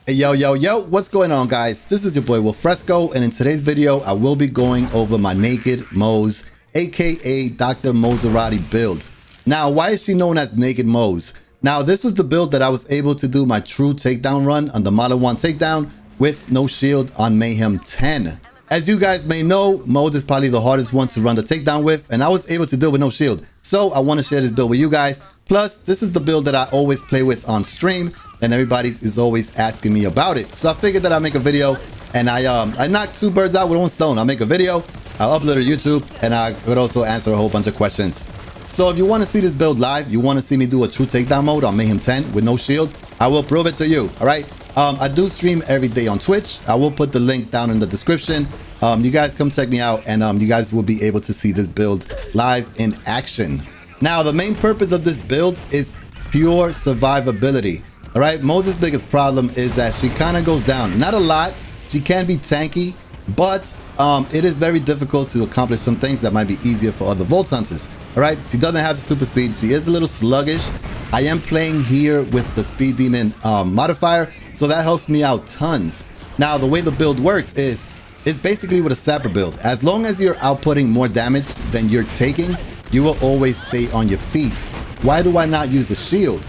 Hey, yo, what's going on, guys? This is your boy Fresco, and in today's video I will be going over my Naked Moze, aka Dr. Moserati build. Now, why is she known as Naked Moze? Now, this was the build that I was able to do my true takedown run on the Model 1 takedown with no shield on Mayhem 10. As you guys may know, Moze is probably the hardest one to run the takedown with, and I was able to do it with no shield. So I want to share this build with you guys. Plus, this is the build that I always play with on stream, and everybody is always asking me about it. So I figured that I'll make a video, and I knocked two birds out with one stone. I'll make a video, I'll upload it to YouTube, and I could also answer a whole bunch of questions. So if you want to see this build live, you want to see me do a true takedown mode on Mayhem 10 with no shield, I will prove it to you, all right? I do stream every day on Twitch. I will put the link down in the description. You guys come check me out, and you guys will be able to see this build live in action. Now, the main purpose of this build is pure survivability. All right, Moze's biggest problem is that she kind of goes down. Not a lot. She can be tanky, but it is very difficult to accomplish some things that might be easier for other Volt Hunters. All right, she doesn't have the super speed. She is a little sluggish. I am playing here with the Speed Demon modifier, so that helps me out tons. Now, the way the build works is it's basically with a sapper build. As long as you're outputting more damage than you're taking, you will always stay on your feet. Why do I not use the shield?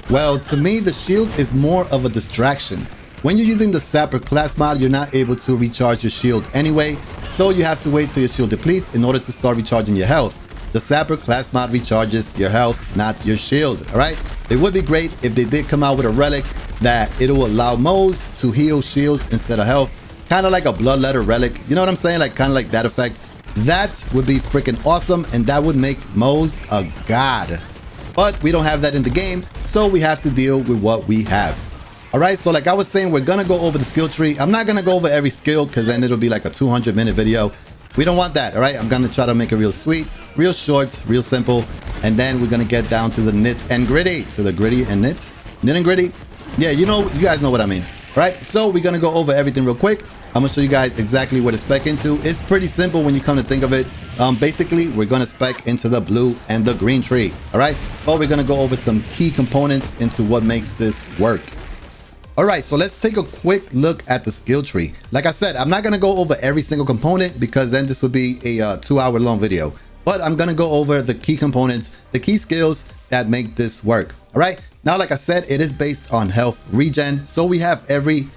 Well, to me, the shield is more of a distraction. When you're using the Sapper class mod, you're not able to recharge your shield anyway, so you have to wait till your shield depletes in order to start recharging your health. The Sapper class mod recharges your health, not your shield, all right? It would be great if they did come out with a relic that it will allow Moze to heal shields instead of health, kind of like a Bloodletter relic, you know what I'm saying? Like kind of like that effect. That would be freaking awesome, and that would make Moze a god. But we don't have that in the game, so we have to deal with what we have. All right, so like I was saying, we're gonna go over the skill tree. I'm not gonna go over every skill because then it'll be like a 200-minute video. We don't want that, all right? I'm gonna try to make it real sweet, real short, real simple, and then we're gonna get down to the nit and gritty. To the gritty and nit and gritty. Yeah, you guys know what I mean. All right, so we're gonna go over everything real quick. I'm gonna show you guys exactly what to spec into. It's pretty simple when you come to think of it. Basically, we're gonna spec into the blue and the green tree, all right? But we're gonna go over some key components into what makes this work. All right, so let's take a quick look at the skill tree. Like I said, I'm not gonna go over every single component because then this would be a 2-hour-long video. But I'm gonna go over the key components, the key skills that make this work, all right? Now, like I said, it is based on health regen. So we have every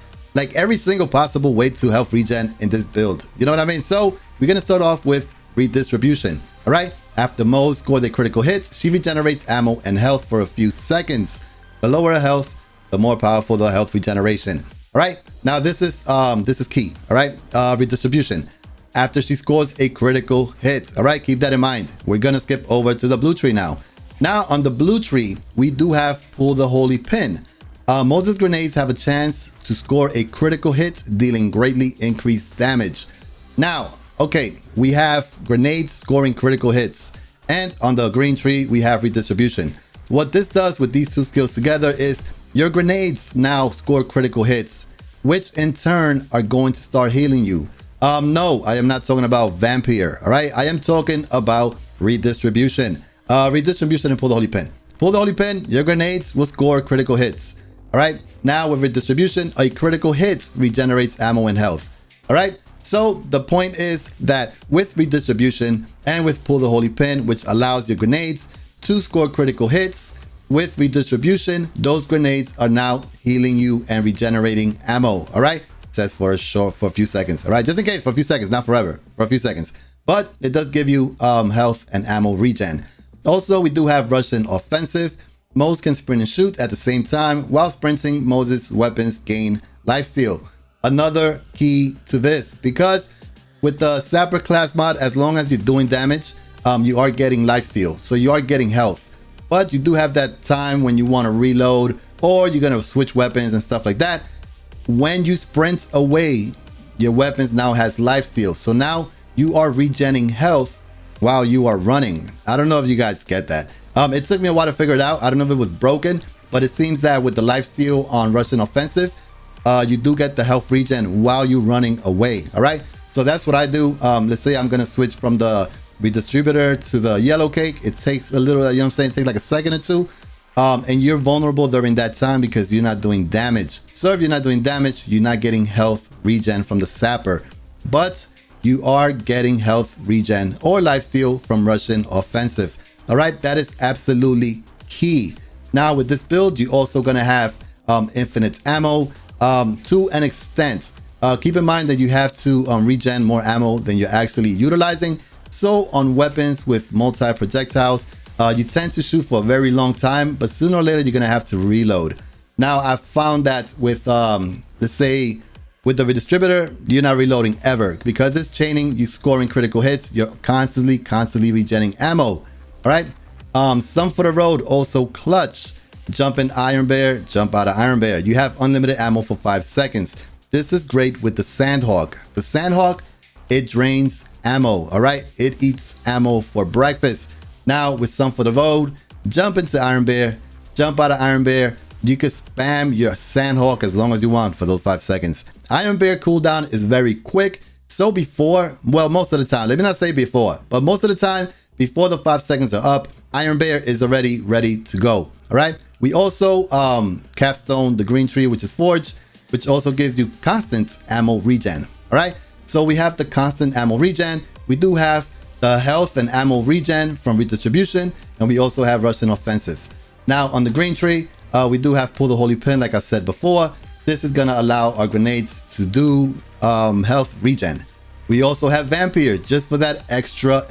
single possible way to health regen in this build. You know what I mean? So we're gonna start off with redistribution, all right? After Moze scored the critical hits, she regenerates ammo and health for a few seconds. The lower her health, the more powerful the health regeneration. All right, now this is key. All right, redistribution after she scores a critical hit. All right, keep that in mind. We're gonna skip over to the blue tree now. Now on the blue tree, we do have pull the holy pin. Moze's grenades have a chance to score a critical hit, dealing greatly increased damage. Now, okay, we have grenades scoring critical hits, and on the green tree we have redistribution. What this does with these two skills together is your grenades now score critical hits, which in turn are going to start healing you. No, I am not talking about Vampire, all right? I am talking about redistribution. Redistribution and pull the holy pin. Pull the holy pin, your grenades will score critical hits. All right, now with redistribution, a critical hit regenerates ammo and health. All right, so the point is that with redistribution and with pull the holy pin, which allows your grenades to score critical hits, with redistribution, those grenades are now healing you and regenerating ammo. All right, it says for a few seconds. All right, just in case, for a few seconds, not forever, for a few seconds. But it does give you health and ammo regen. Also, we do have Russian offensive. Moze can sprint and shoot at the same time. While sprinting, Moze's weapons gain lifesteal. Another key to this, because with the Sapper class mod, as long as you're doing damage, you are getting lifesteal. So you are getting health. But you do have that time when you want to reload or you're going to switch weapons and stuff like that. When you sprint away, your weapons now has lifesteal. So now you are regenerating health while you are running. I don't know if you guys get that. It took me a while to figure it out. I don't know if it was broken, but it seems that with the lifesteal on Russian offensive, you do get the health regen while you're running away. All right. So that's what I do. Let's say I'm going to switch from the redistributor to the yellow cake. It takes a little, you know what I'm saying? It takes like a second or two. and you're vulnerable during that time because you're not doing damage. So if you're not doing damage, you're not getting health regen from the sapper, but you are getting health regen or lifesteal from Russian offensive. All right, that is absolutely key. Now with this build, you're also gonna have infinite ammo to an extent. Keep in mind that you have to regen more ammo than you're actually utilizing. So on weapons with multi-projectiles, you tend to shoot for a very long time, but sooner or later you're gonna have to reload. Now I found that with let's say with the redistributor, you're not reloading ever because it's chaining, you scoring critical hits, you're constantly regenerating ammo. All right. Some for the road, also clutch. Jump in Iron Bear, jump out of Iron Bear. You have unlimited ammo for 5 seconds. This is great with the Sandhawk. The Sandhawk, it drains ammo. All right. It eats ammo for breakfast. Now with some for the road, jump into Iron Bear, jump out of Iron Bear. You can spam your Sandhawk as long as you want for those 5 seconds. Iron Bear cooldown is very quick. So before, well, most of the time, let me not say before, but most of the time, before the 5 seconds are up, Iron Bear is already ready to go. All right. We also capstone the green tree, which is forge, which also gives you constant ammo regen. All right. So we have the constant ammo regen. We do have the health and ammo regen from redistribution, and we also have Russian offensive. Now on the green tree, we do have pull the holy pin, like I said before. This is gonna allow our grenades to do health regen. We also have Vampire just for that extra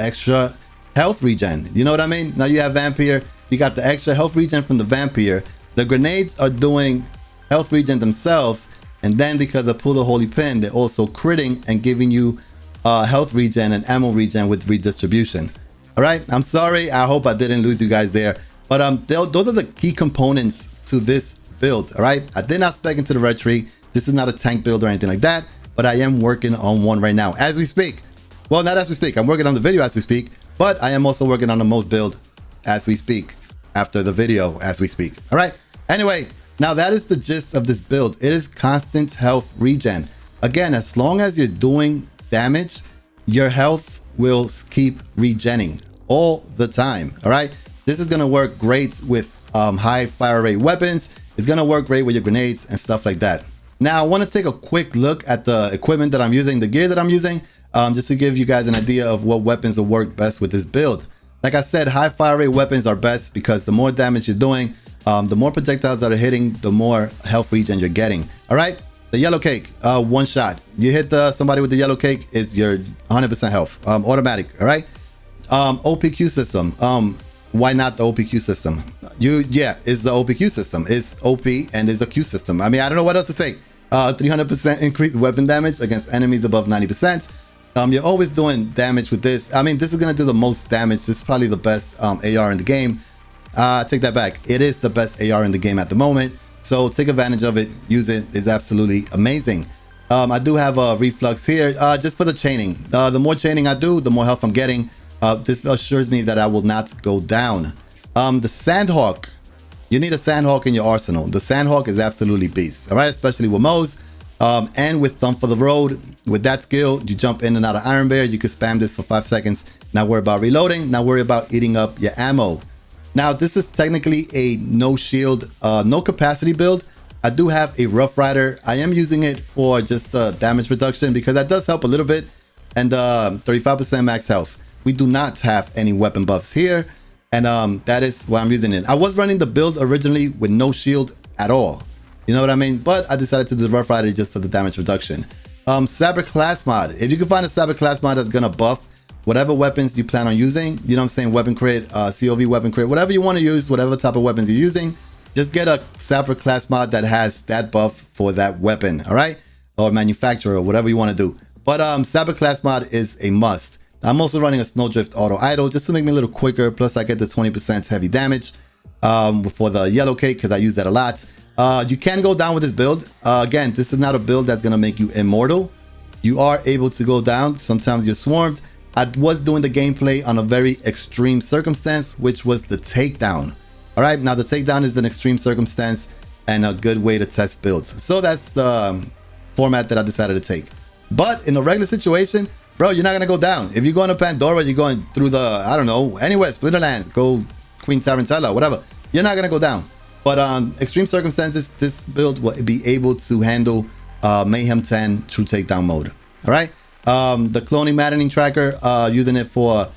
health regen. You know what I mean? Now you have Vampire, you got the extra health regen from the Vampire. The grenades are doing health regen themselves, and then because of pull the holy pin, they're also critting and giving you health regen and ammo regen with redistribution. All right, I'm sorry, I hope I didn't lose you guys there, but those are the key components to this build. All right, I did not spec into the red tree. This is not a tank build or anything like that, but I am working on one right now as we speak. Well, not as we speak, I'm working on the video as we speak, but I am also working on the Moze build as we speak, after the video as we speak. All right, anyway, now that is the gist of this build. It is constant health regen. Again, as long as you're doing damage, your health will keep regenning all the time. All right, this is going to work great with high fire rate weapons. It's going to work great with your grenades and stuff like that. Now I want to take a quick look at the equipment that I'm using, the gear that I'm using, just to give you guys an idea of what weapons will work best with this build. Like I said, high fire rate weapons are best because the more damage you're doing, the more projectiles that are hitting, the more health regen you're getting. All right, the yellow cake, one shot. You hit somebody with the yellow cake, is your 100% health, automatic. All right, OPQ system. Why not the OPQ system? It's the OPQ system. It's OP and it's a Q system. I mean, I don't know what else to say. 300% increased weapon damage against enemies above 90%. You're always doing damage with this. I mean, this is gonna do the most damage. This is probably the best AR in the game. Take that back. It is the best AR in the game at the moment. So take advantage of it. Use it. It's absolutely amazing. I do have a reflux here just for the chaining. The more chaining I do, the more health I'm getting. This assures me that I will not go down. The Sandhawk. You need a Sandhawk in your arsenal. The Sandhawk is absolutely beast. All right, especially with Moze. And with Thumb for the Road, with that skill, you jump in and out of Iron Bear. You can spam this for 5 seconds. Not worry about reloading. Not worry about eating up your ammo. Now, this is technically a no shield, no capacity build. I do have a Rough Rider. I am using it for just damage reduction because that does help a little bit. And 35% max health. We do not have any weapon buffs here. And that is why I'm using it. I was running the build originally with no shield at all. You know what I mean? But I decided to do the Rough Rider just for the damage reduction. Saber class mod. If you can find a Saber class mod that's gonna buff whatever weapons you plan on using, you know what I'm saying? Weapon crit, COV weapon crit, whatever you want to use, whatever type of weapons you're using, just get a Saber class mod that has that buff for that weapon, all right? Or manufacturer, or whatever you want to do. But Saber class mod is a must. I'm also running a Snowdrift auto idle just to make me a little quicker. Plus I get the 20% heavy damage for the yellow cake because I use that a lot. You can go down with this build. Again, this is not a build that's gonna make you immortal. You are able to go down. Sometimes you're swarmed. I was doing the gameplay on a very extreme circumstance, which was the takedown. All right, now the takedown is an extreme circumstance and a good way to test builds. So that's the format that I decided to take. But in a regular situation, bro, you're not gonna go down. If you're going to Pandora, you're going through the, I don't know, anywhere, Splinterlands, go Queen Tarantella, whatever. you're not gonna go down. But extreme circumstances, this build will be able to handle Mayhem 10 through takedown mode. All right. The cloning maddening tracker, using it for,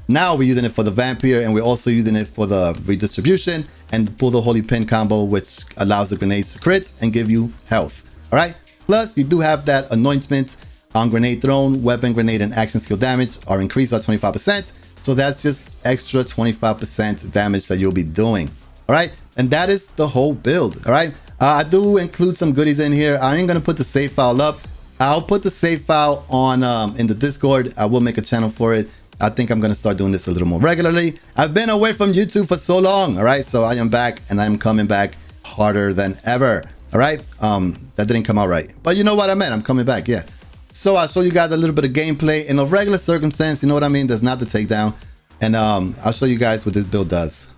now we're using it for the vampire, and we're also using it for the redistribution and pull the holy pin combo, which allows the grenades to crit and give you health. All right. Plus, you do have that anointment on grenade thrown, weapon, grenade, and action skill damage are increased by 25%. So that's just extra 25% damage that you'll be doing. All right. And that is the whole build. All right. I do include some goodies in here. I ain't going to put the save file up. I'll put the save file on in the Discord. I will make a channel for it. I think I'm going to start doing this a little more regularly. I've been away from YouTube for so long. All right. So I am back, and I'm coming back harder than ever. All right. That didn't come out right. But you know what I meant. I'm coming back. Yeah. So I'll show you guys a little bit of gameplay in a regular circumstance. You know what I mean? There's not the takedown. And I'll show you guys what this build does.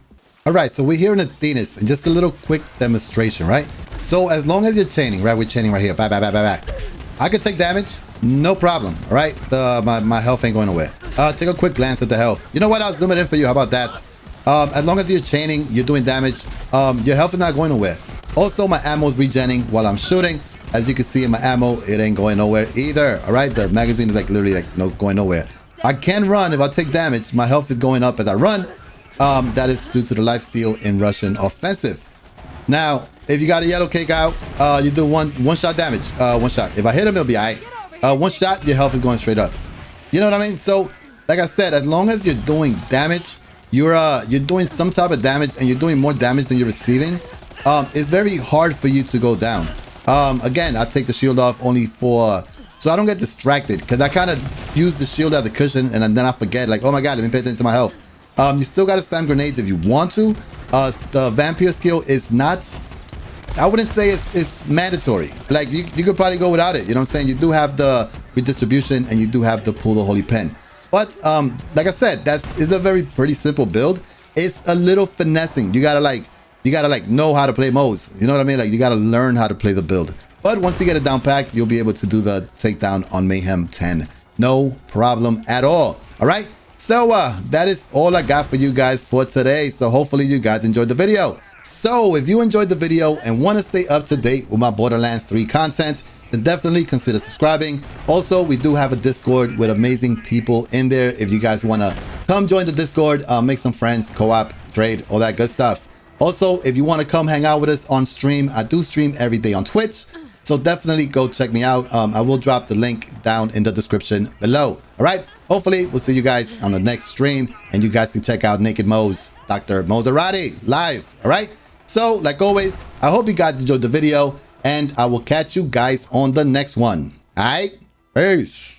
All right, so we're here in Athenas, and just a little quick demonstration, right? So as long as you're chaining, right? We're chaining right here. Back, back, back, back, back. I could take damage, no problem. All right, my health ain't going nowhere. Take a quick glance at the health. You know what? I'll zoom it in for you. How about that? As long as you're chaining, you're doing damage. Your health is not going nowhere. Also, my ammo is regenning while I'm shooting. As you can see in my ammo, it ain't going nowhere either. All right, the magazine is like literally like no going nowhere. I can run if I take damage. My health is going up as I run. That is due to the lifesteal in Russian offensive. Now, if you got a yellow cake out, you do one shot damage. One shot. If I hit him, it'll be alright. One shot, your health is going straight up. You know what I mean? So, like I said, as long as you're doing damage, you're doing some type of damage, and you're doing more damage than you're receiving. It's very hard for you to go down. Again, I take the shield off only for so I don't get distracted, because I kind of use the shield as a cushion, and then I forget, like, oh my god, let me pay attention to my health. You still got to spam grenades if you want to. The vampire skill is not, I wouldn't say it's mandatory. Like, you could probably go without it. You know what I'm saying? You do have the redistribution, and you do have the pull the holy pen. But like I said, it's a very pretty simple build. It's a little finessing. You gotta know how to play Moze. You know what I mean? Like, you gotta learn how to play the build. But once you get it down packed, you'll be able to do the takedown on Mayhem 10. No problem at all. All right. So that is all I got for you guys for today. So hopefully you guys enjoyed the video. So if you enjoyed the video and want to stay up to date with my Borderlands 3 content, then definitely consider subscribing. Also, we do have a Discord with amazing people in there. If you guys want to come join the Discord, make some friends, co-op, trade, all that good stuff. Also, if you want to come hang out with us on stream, I do stream every day on Twitch. So definitely go check me out. I will drop the link down in the description below. All right. Hopefully, we'll see you guys on the next stream, and you guys can check out Naked Moze, Dr. Moserati, live. All right. So, like always, I hope you guys enjoyed the video, and I will catch you guys on the next one. All right. Peace.